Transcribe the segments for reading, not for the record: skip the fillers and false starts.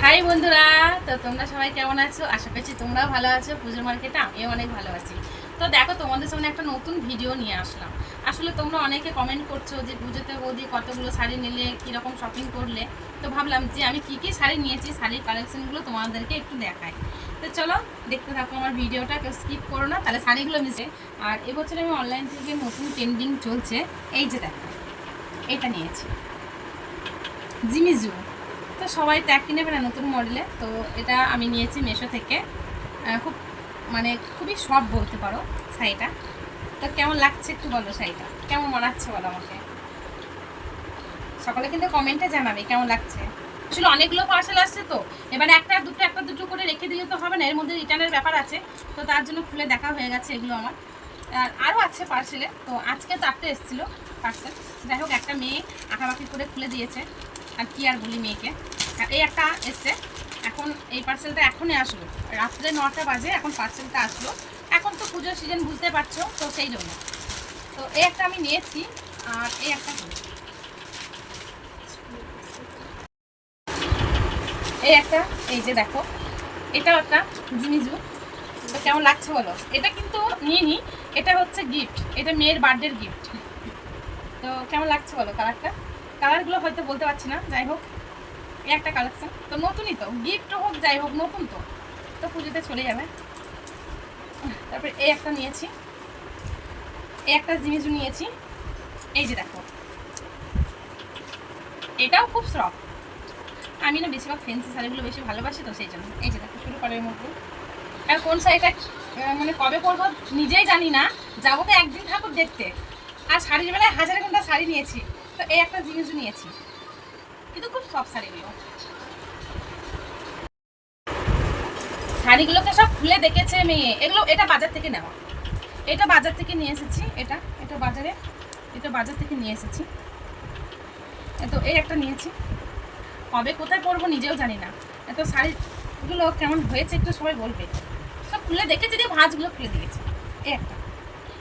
High বন্ধুরা, তো তোমরা সবাই কেমন আছো? আশা করছি তোমরাও ভালো আছো। পুজো মার্কেটে আমিও অনেক ভালো আছি। তো দেখো, তোমাদের সামনে একটা নতুন ভিডিও নিয়ে আসলাম। আসলে তোমরা অনেকে কমেন্ট করছো যে পুজোতে বৌদি কতগুলো শাড়ি নিলে, কীরকম শপিং করলে। তো ভাবলাম যে আমি কী কী শাড়ি নিয়েছি, শাড়ির কালেকশনগুলো তোমাদেরকে একটু দেখাই। তো চলো দেখতে থাকো আমার ভিডিওটা, কেউ স্কিপ করো না, তাহলে শাড়িগুলো মিশে। আর এবছর আমি অনলাইন থেকে নতুন ট্রেন্ডিং চলছে, এই যে দেখো এটা নিয়েছি, জিমিজু। তো সবাই তো একই নেবে না নতুন মডেলে, তো এটা আমি নিয়েছি মেশো থেকে। খুব খুবই সফট বলতে পারো শাড়িটা। তো কেমন লাগছে একটু বলো, শাড়িটা কেমন মানাচ্ছে বলো আমাকে, সকালে কিন্তু কমেন্টে জানাবে কেমন লাগছে। আসলে অনেকগুলো পার্সেল আসছে, তো এবারে একটা দুটো করে রেখে দিলে তো হবে না, এর মধ্যে রিটার্নের ব্যাপার আছে। তো তার জন্য খুলে দেখা হয়ে গেছে এগুলো আমার। আর আরও আছে পার্সেলে, তো আজকে 4টে এসেছিলো পার্সেল। যাই হোক, একটা মেয়ে আঁকাবাকি করে খুলে দিয়েছে, আর কি আর বলি মেয়েকে। এই একটা এসছে, এখন এই পার্সেলটা এখনই আসলো, রাত্রে 9টা বাজে এখন পার্সেলটা আসলো। এখন তো পুজোর সিজন বুঝতে পারছো, তো সেই জন্য তো এই একটা আমি নিয়েছি। আর এই একটা এই যে দেখো, এটাও একটা জিমিজু। তো কেমন লাগছে বলো। এটা কিন্তু নিয়ে নি, এটা হচ্ছে গিফট, এটা মেয়ের বার্থডের গিফট। তো কেমন লাগছে বলো কালারটা। কালারগুলো হয়তো বলতে পারছি না, যাই হোক এই একটা কালেকশন তো নতুনই, তো গিফট হোক যাই হোক নতুন তো তো পুজোতে চলে যাবে। তারপরে এই একটা নিয়েছি, এই একটা জিনিসও নিয়েছি। এই যে দেখো, এটাও খুব সফট। আমি না বেশিরভাগ ফ্যান্সি শাড়িগুলো বেশি ভালোবাসি, তো সেই জন্য এই যে দেখো শুরু করার মতো। আর কোন শাড়িটা কবে পরবো নিজেই জানি না, যাবো তো একদিন ঠাকুর দেখতে। আর শাড়ির বেলায় হাজার ঘন্টা শাড়ি নিয়েছি, তো এই একটা জিনিসও নিয়েছি, কিন্তু খুব সফট শাড়িগুলো। শাড়িগুলোকে সব খুলে দেখেছে মেয়ে, এগুলো এটা বাজার থেকে নেওয়া, এটা বাজার থেকে নিয়ে এসেছি। এটা বাজার থেকে নিয়ে এসেছি। তো এই একটা নিয়েছি, কবে কোথায় পরবো নিজেও জানি না। এত শাড়িগুলো কেমন হয়েছে একটু সবাই বলবে। সব খুলে দেখেছি, দিয়ে ভাঁজগুলো খুলে দিয়েছি। এই একটা,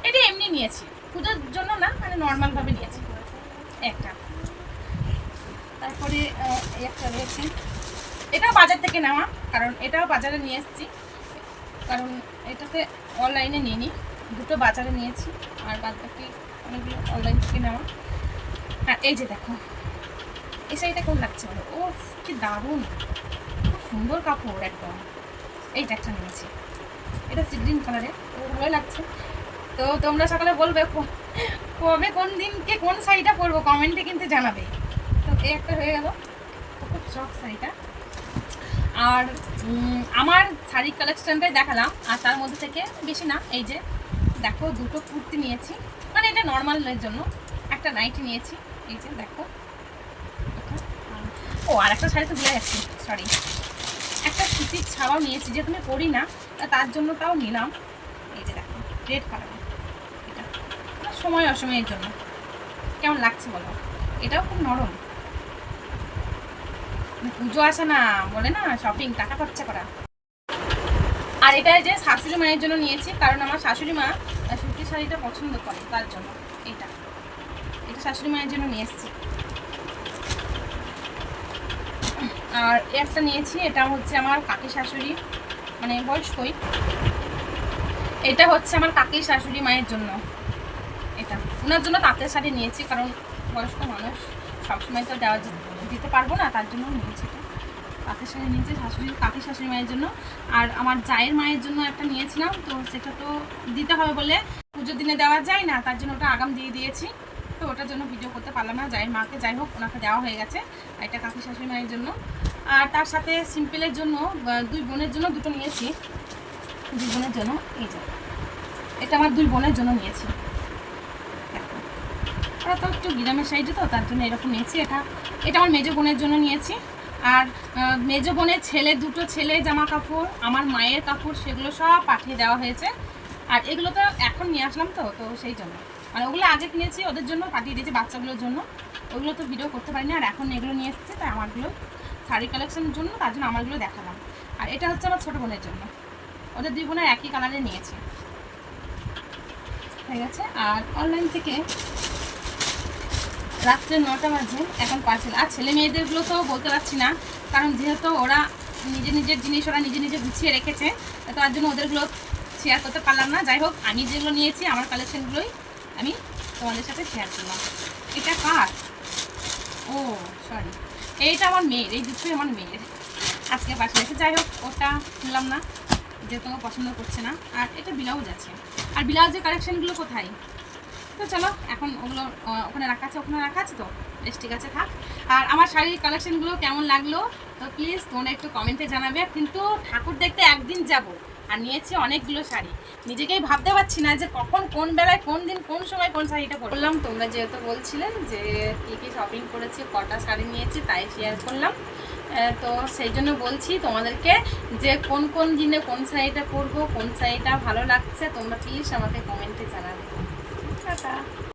এটা এমনি নিয়েছি, পুজোর জন্য না, নর্মালভাবে নিয়েছি একটা। তারপরে এই একটা রয়েছে, এটাও বাজার থেকে নেওয়া, কারণ এটাও বাজারে নিয়ে এসেছি, কারণ এটাতে অনলাইনে নিইনি, দুটো বাজারে নিয়েছি, আর বাদ বাকি অনেকগুলো অনলাইন থেকে নেওয়া। আর এই যে দেখো, এই শাড়িটা কেমন লাগছে বলো। ও কি দারুণ, খুব সুন্দর কাপড় একদম। এইটা একটা নিয়েছি, এটা সি গ্রিন কালারের, তো ভালোই লাগছে। তো তোমরা সকালে বলবে কবে কোন দিনকে কোন শাড়িটা পরবো, কমেন্টে কিন্তু জানাবে। তো এই একটা হয়ে গেল, খুব সফট শাড়িটা। আর আমার শাড়ির কালেকশনটাই দেখালাম, আর তার মধ্যে থেকে বেশি না। এই যে দেখো, দুটো কুর্তি নিয়েছি, এটা নর্মালের জন্য। একটা নাইটি নিয়েছি, এই যে দেখো। ও আর একটা শাড়ি তো ভুলে যাচ্ছি, সরি, একটা সুতির ছাওয়াও নিয়েছি, যে তুমি পরি না তার জন্য, তাও নিলাম। এই যে দেখো রেড কালার, এটা সময় অসময়ের জন্য। কেমন লাগছে বলো, এটাও খুব নরম। পুজো আসে না বলে না, শপিং টাকা খরচা করা। আর এটা যে শাশুড়ি মায়ের জন্য নিয়েছি, কারণ আমার শাশুড়ি মা সুতির শাড়িটা পছন্দ করে, তার জন্য এটা শাশুড়ি মায়ের জন্য নিয়ে এসেছি। আর একটা নিয়েছি, এটা হচ্ছে আমার কাকি শাশুড়ি, বয়স্কই, এটা হচ্ছে আমার কাকি শাশুড়ি মায়ের জন্য। এটা ওনার জন্য তাঁতের শাড়ি নিয়েছি, কারণ বয়স্ক মানুষ সবসময় তো দিতে পারবো না, তার জন্য নিয়েছি। তাঁতের শাড়ি নিয়েছি কাকি শাশুড়ি মায়ের জন্য। আর আমার জায়ের মায়ের জন্য একটা নিয়েছিলাম, তো সেটা তো দিতে হবে বলে পুজোর দিনে দেওয়া যায় না, তার জন্য ওটা আগাম দিয়ে দিয়েছি। তো ওটার জন্য ভিডিও করতে পারলাম না জায়ের মাকে, যাই হোক ওনাকে দেওয়া হয়ে গেছে। আর এটা কাকি শাশুড়ি মায়ের জন্য। আর তার সাথে সিম্পলের জন্য দুই বোনের জন্য দুটো নিয়েছি, দুই বোনের জন্য। এই যে এটা আমার দুই বোনের জন্য নিয়েছি, ওরা তো একটু গ্রামের সাইডে, তো তার জন্য এরকম নিয়েছি। এটা আমার মেজো বোনের জন্য নিয়েছি। আর মেজো বোনের দুটো ছেলে জামা কাপড়, আমার মায়ের কাপড়, সেগুলো সব পাঠিয়ে দেওয়া হয়েছে। আর এগুলো তো এখন নিয়ে আসলাম, তো সেই জন্য ওগুলো আগে কিনেছি, ওদের জন্য পাঠিয়ে দিয়েছি, বাচ্চাগুলোর জন্য। ওগুলো তো ভিডিও করতে পারিনি, আর এখন এগুলো নিয়ে এসেছি, তাই আমারগুলো শাড়ি কালেকশনের জন্য, তার জন্য আমারগুলো দেখালাম। আর এটা হচ্ছে আমার ছোটো বোনের জন্য, ওদের দুই বোনের একই কালারে নিয়েছি, হয়ে গেছে। আর অনলাইন থেকে রাত্রে 9টা বাজে, এখন পার্সেল। আর ছেলে মেয়েদেরগুলো তো বলতে পারছি না, কারণ যেহেতু ওরা নিজের জিনিস ওরা নিজে গুছিয়ে রেখেছে, তার জন্য ওদেরগুলো শেয়ার করতে পারলাম না। যাই হোক, আমি যেগুলো নিয়েছি আমার কালেকশনগুলোই আমি তোমাদের সাথে শেয়ার করলাম। এটা কার? ও সরি, এইটা আমার মেয়ের, এই দুটোই আমার মেয়ের আজকে পাশে এসে। যাই হোক, ওটা নিলাম না যেহেতু আমার পছন্দ করছে না। আর এটা ব্লাউজ আছে, আর ব্লাউজের কালেকশনগুলো কোথায়? তো চলো, এখন ওগুলো ওখানে রাখা আছে তো, বেশ ঠিক আছে, থাক। আর আমার শাড়ির কালেকশনগুলো কেমন লাগলো তো প্লিজ তোমরা একটু কমেন্টে জানাবে। কিন্তু ঠাকুর দেখতে একদিন যাব, আর নিয়েছি অনেকগুলো শাড়ি, নিজেকেই ভাবতে পারছি না যে কখন কোন বেলায় কোন দিন কোন সময় কোন শাড়িটা পরলাম। তোমরা যেহেতু বলছিলেন যে কী শপিং করেছি, কটা শাড়ি নিয়েছি, তাই শেয়ার করলাম। তো সেই জন্য বলছি তোমাদেরকে যে কোন দিনে কোন শাড়িটা পরবো, কোন শাড়িটা ভালো লাগছে, তোমরা প্লিজ আমাকে কমেন্টে জানাবে। টাটা।